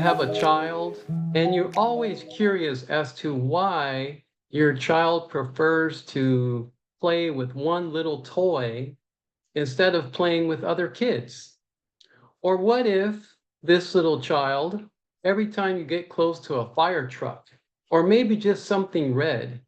have a child and you're always curious as to why your child prefers to play with one little toy instead of playing with other kids? Or what if this little child, every time you get close to a fire truck, or maybe just something red,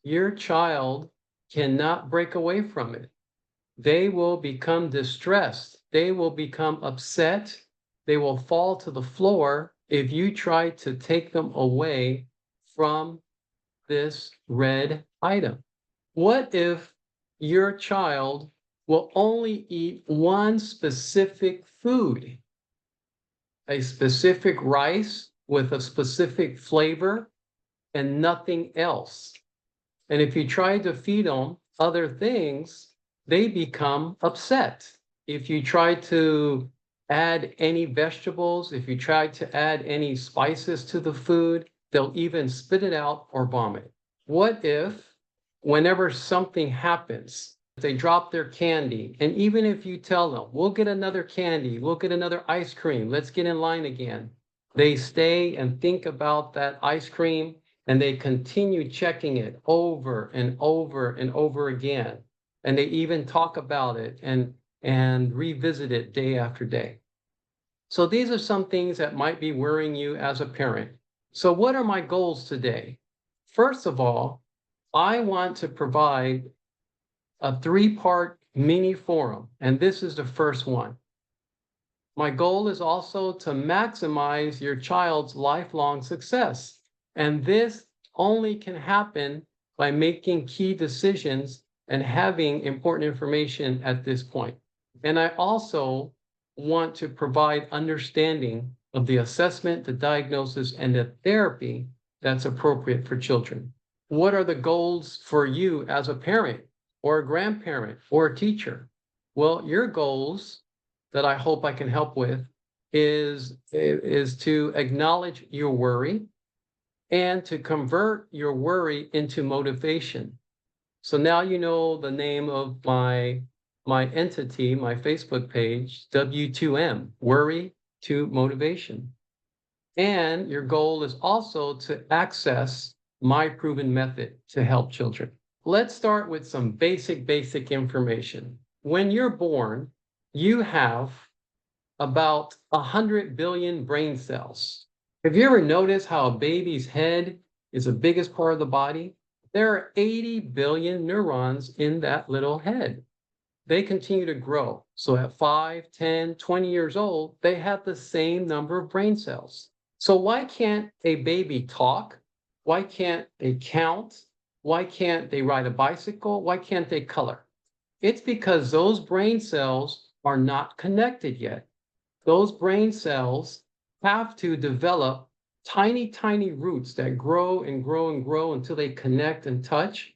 your child cannot break away from it? They will become distressed. They will become upset. They will fall to the floor if you try to take them away from this red item. What if your child will only eat one specific food, a specific rice with a specific flavor and nothing else? And if you try to feed them other things, they become upset. If you try to add any vegetables, if you try to add any spices to the food, they'll even spit it out or vomit. What if, whenever something happens, they drop their candy, and even if you tell them, we'll get another candy, we'll get another ice cream, let's get in line again, they stay and think about that ice cream and they continue checking it over and over and over again. And they even talk about it and revisit it day after day. So these are some things that might be worrying you as a parent. So what are my goals today? First of all, I want to provide a 3-part mini forum, and this is the first one. My goal is also to maximize your child's lifelong success. And this only can happen by making key decisions and having important information at this point. And I also want to provide understanding of the assessment, the diagnosis, and the therapy that's appropriate for children. What are the goals for you as a parent or a grandparent or a teacher? Well, your goals that I hope I can help with is to acknowledge your worry and to convert your worry into motivation. So now you know the name of my entity, my Facebook page, W2M, Worry to Motivation. And your goal is also to access my proven method to help children. Let's start with some basic information. When you're born, you have about 100 billion brain cells. Have you ever noticed how a baby's head is the biggest part of the body? There are 80 billion neurons in that little head. They continue to grow. So at 5, 10, 20 years old, they have the same number of brain cells. So why can't a baby talk? Why can't they count? Why can't they ride a bicycle? Why can't they color? It's because those brain cells are not connected yet. Those brain cells have to develop tiny roots that grow and grow and grow until they connect and touch.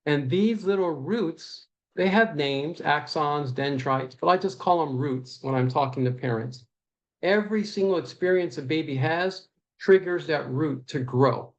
And these little roots, they have names, axons, dendrites, but I just call them roots when I'm talking to parents. Every single experience a baby has triggers that root to grow.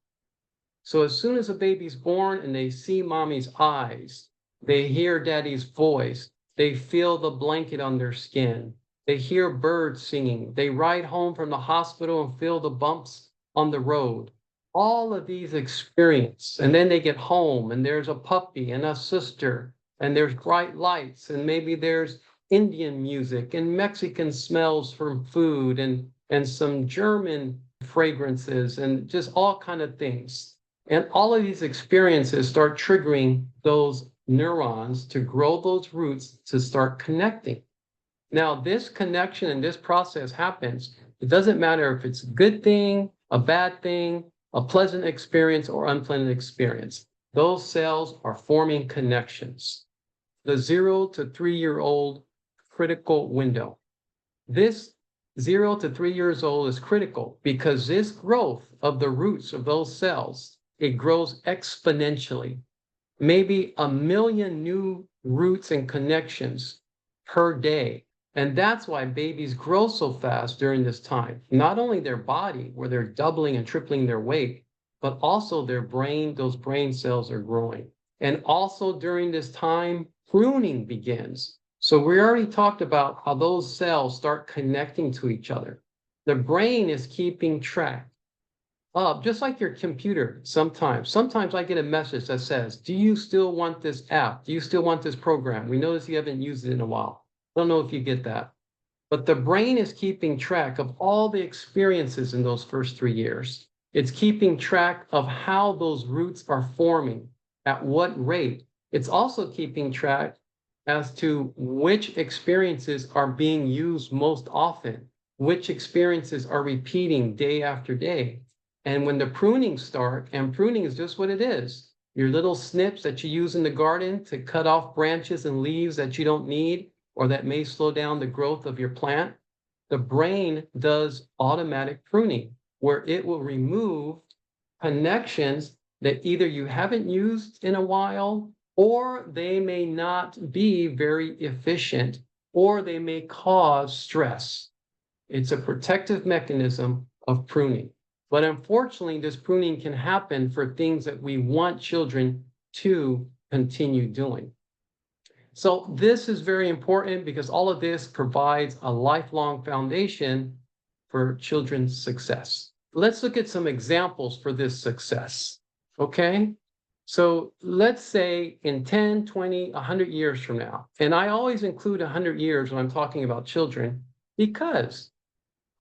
So as soon as a baby's born and they see mommy's eyes, they hear daddy's voice, they feel the blanket on their skin, they hear birds singing, they ride home from the hospital and feel the bumps on the road. All of these experiences, and then they get home and there's a puppy and a sister, and there's bright lights, and maybe there's Indian music and Mexican smells from food and some German fragrances and just all kind of things. And all of these experiences start triggering those neurons to grow those roots to start connecting. Now, this connection and this process happens. It doesn't matter if it's a good thing, a bad thing, a pleasant experience, or unpleasant experience. Those cells are forming connections. The 0 to 3-year-old critical window. This 0 to 3 years old is critical because this growth of the roots of those cells, it grows exponentially. Maybe 1 million new roots and connections per day. And that's why babies grow so fast during this time. Not only their body, where they're doubling and tripling their weight, but also their brain, those brain cells are growing. And also during this time, pruning begins. So we already talked about how those cells start connecting to each other. The brain is keeping track of, just like your computer sometimes. Sometimes I get a message that says, do you still want this app? Do you still want this program? We notice you haven't used it in a while. I don't know if you get that. But the brain is keeping track of all the experiences in those first 3 years. It's keeping track of how those roots are forming, at what rate. It's also keeping track as to which experiences are being used most often, which experiences are repeating day after day. And when the pruning start, and pruning is just what it is, your little snips that you use in the garden to cut off branches and leaves that you don't need, or that may slow down the growth of your plant, the brain does automatic pruning, where it will remove connections that either you haven't used in a while, or they may not be very efficient, or they may cause stress. It's a protective mechanism of pruning. But unfortunately, this pruning can happen for things that we want children to continue doing. So this is very important because all of this provides a lifelong foundation for children's success. Let's look at some examples for this success, okay? So let's say in 10, 20, 100 years from now, and I always include 100 years when I'm talking about children because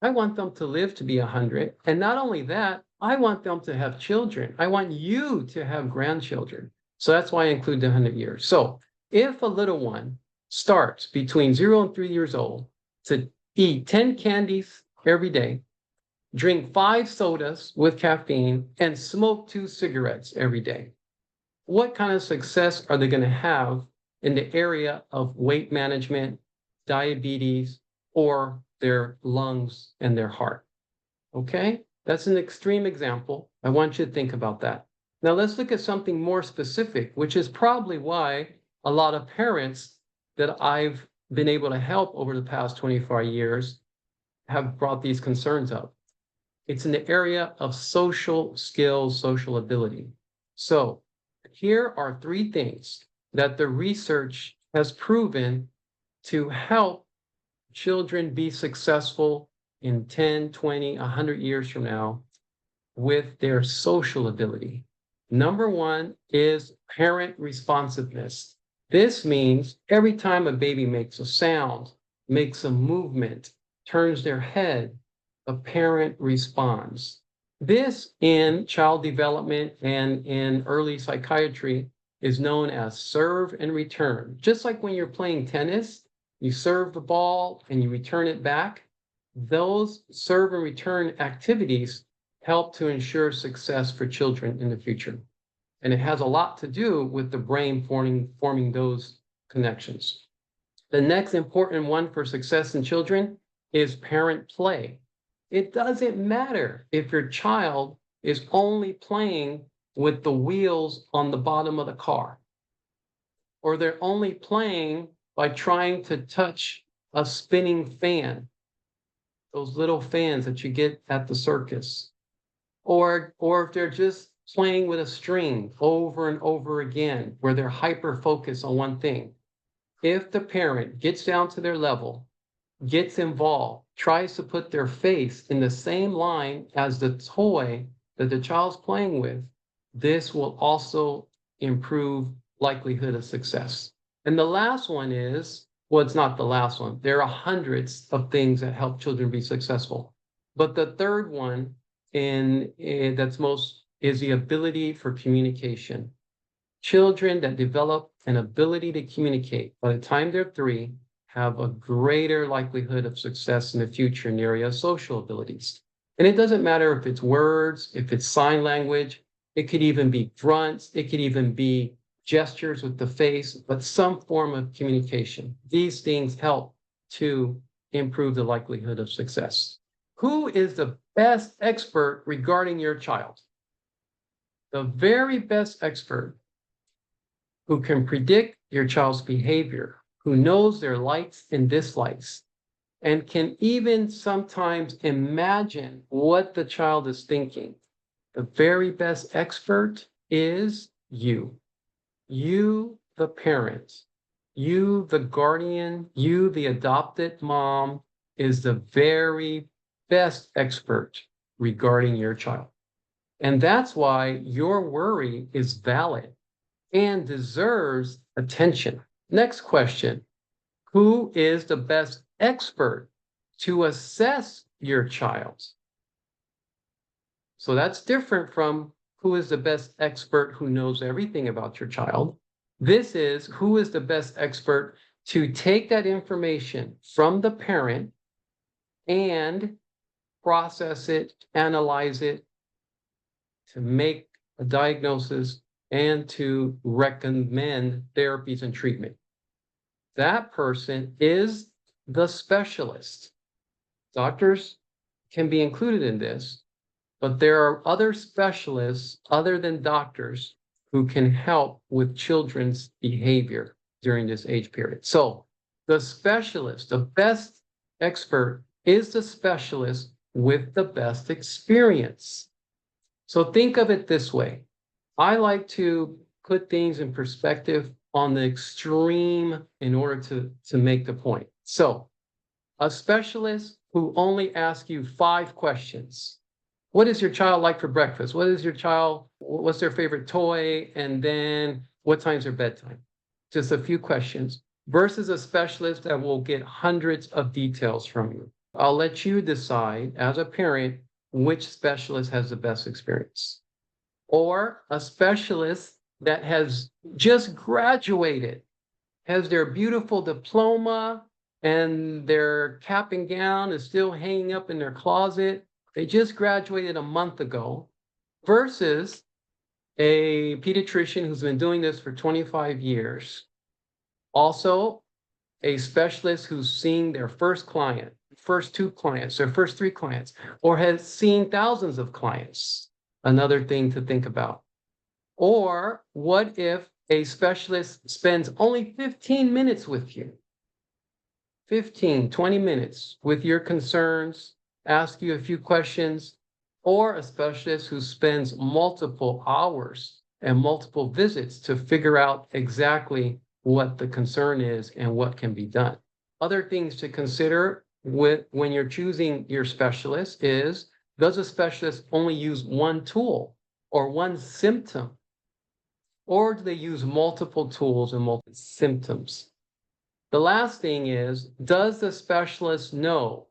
I want them to live to be 100. And not only that, I want them to have children. I want you to have grandchildren. So that's why I include the 100 years. So if a little one starts between 0 and 3 years old to eat 10 candies every day, drink 5 sodas with caffeine, and smoke 2 cigarettes every day, what kind of success are they going to have in the area of weight management, diabetes, or their lungs and their heart? Okay, that's an extreme example. I want you to think about that. Now let's look at something more specific, which is probably why a lot of parents that I've been able to help over the past 25 years have brought these concerns up. It's in the area of social skills, social ability. So here are 3 things that the research has proven to help children be successful in 10, 20, 100 years from now with their social ability. Number 1 is parent responsiveness. This means every time a baby makes a sound, makes a movement, turns their head, a parent responds. This in child development and in early psychiatry is known as serve and return. Just like when you're playing tennis, you serve the ball and you return it back. Those serve and return activities help to ensure success for children in the future. And it has a lot to do with the brain forming those connections. The next important one for success in children is parent play. It doesn't matter if your child is only playing with the wheels on the bottom of the car, or they're only playing by trying to touch a spinning fan, those little fans that you get at the circus, or if they're just playing with a string over and over again, where they're hyper focused on one thing. If the parent gets down to their level, gets involved, tries to put their face in the same line as the toy that the child's playing with, this will also improve likelihood of success. And the last one is, well, it's not the last one. There are hundreds of things that help children be successful. But the third one that's most is the ability for communication. Children that develop an ability to communicate by the time they're 3 have a greater likelihood of success in the future in the area of social abilities. And it doesn't matter if it's words, if it's sign language, it could even be grunts, it could even be gestures with the face, but some form of communication. These things help to improve the likelihood of success. Who is the best expert regarding your child? The very best expert who can predict your child's behavior, who knows their likes and dislikes, and can even sometimes imagine what the child is thinking. The very best expert is you. You, the parent, you, the guardian, you, the adopted mom, is the very best expert regarding your child. And that's why your worry is valid and deserves attention. Next question. Who is the best expert to assess your child? So that's different from who is the best expert who knows everything about your child. This is who is the best expert to take that information from the parent and process it, analyze it, to make a diagnosis and to recommend therapies and treatment. That person is the specialist. Doctors can be included in this, but there are other specialists other than doctors who can help with children's behavior during this age period. So the specialist, the best expert, is the specialist with the best experience. So think of it this way. I like to put things in perspective on the extreme in order to make the point. So a specialist who only asks you 5 questions. What is your child like for breakfast? What's their favorite toy? And then what time's their bedtime? Just a few questions versus a specialist that will get hundreds of details from you. I'll let you decide as a parent which specialist has the best experience. Or a specialist that has just graduated, has their beautiful diploma and their cap and gown is still hanging up in their closet. They just graduated a month ago versus a pediatrician who's been doing this for 25 years. Also, a specialist who's seeing their first client, first 2 clients, their first 3 clients, or has seen thousands of clients. Another thing to think about. Or what if a specialist spends only 15 minutes with you? 15, 20 minutes with your concerns, ask you a few questions, or a specialist who spends multiple hours and multiple visits to figure out exactly what the concern is and what can be done. Other things to consider when you're choosing your specialist is, does a specialist only use one tool or one symptom? Or do they use multiple tools and multiple symptoms? The last thing is, does the specialist know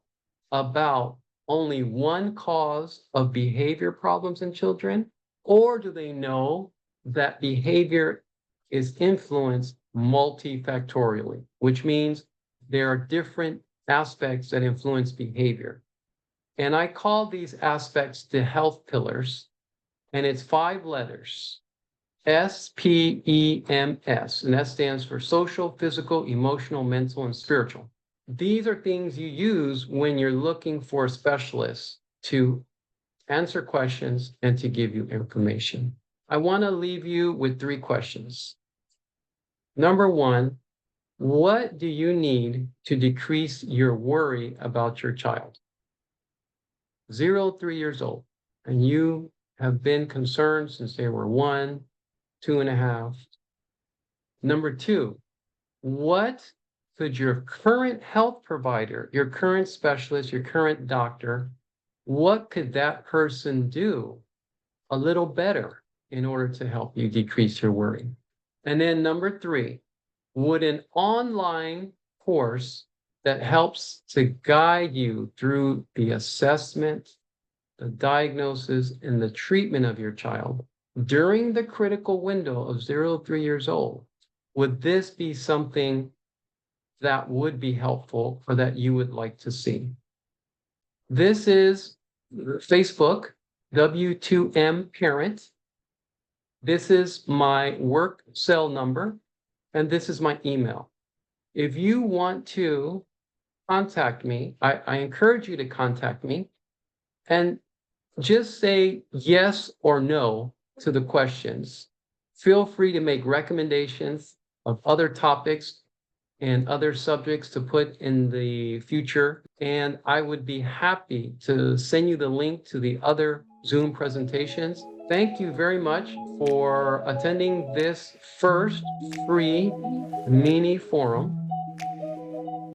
about only one cause of behavior problems in children? Or do they know that behavior is influenced multifactorially, which means there are different aspects that influence behavior? And I call these aspects the health pillars, and it's 5 letters. SPEMS, and that stands for social, physical, emotional, mental, and spiritual. These are things you use when you're looking for specialists to answer questions and to give you information. I want to leave you with 3 questions. Number 1, what do you need to decrease your worry about your child? 0 to 3 years old, and you have been concerned since they were 1, 2.5. Number 2, what could your current health provider, your current specialist, your current doctor, what could that person do a little better in order to help you decrease your worry? And then number 3, would an online course that helps to guide you through the assessment, the diagnosis, and the treatment of your child during the critical window of 0 to 3 years old, would this be something that would be helpful or that you would like to see? This is Facebook, W2M Parent. This is my work cell number, and this is my email. If you want to contact me, I encourage you to contact me and just say yes or no to the questions. Feel free to make recommendations of other topics and other subjects to put in the future. And I would be happy to send you the link to the other Zoom presentations. Thank you very much for attending this first free mini forum.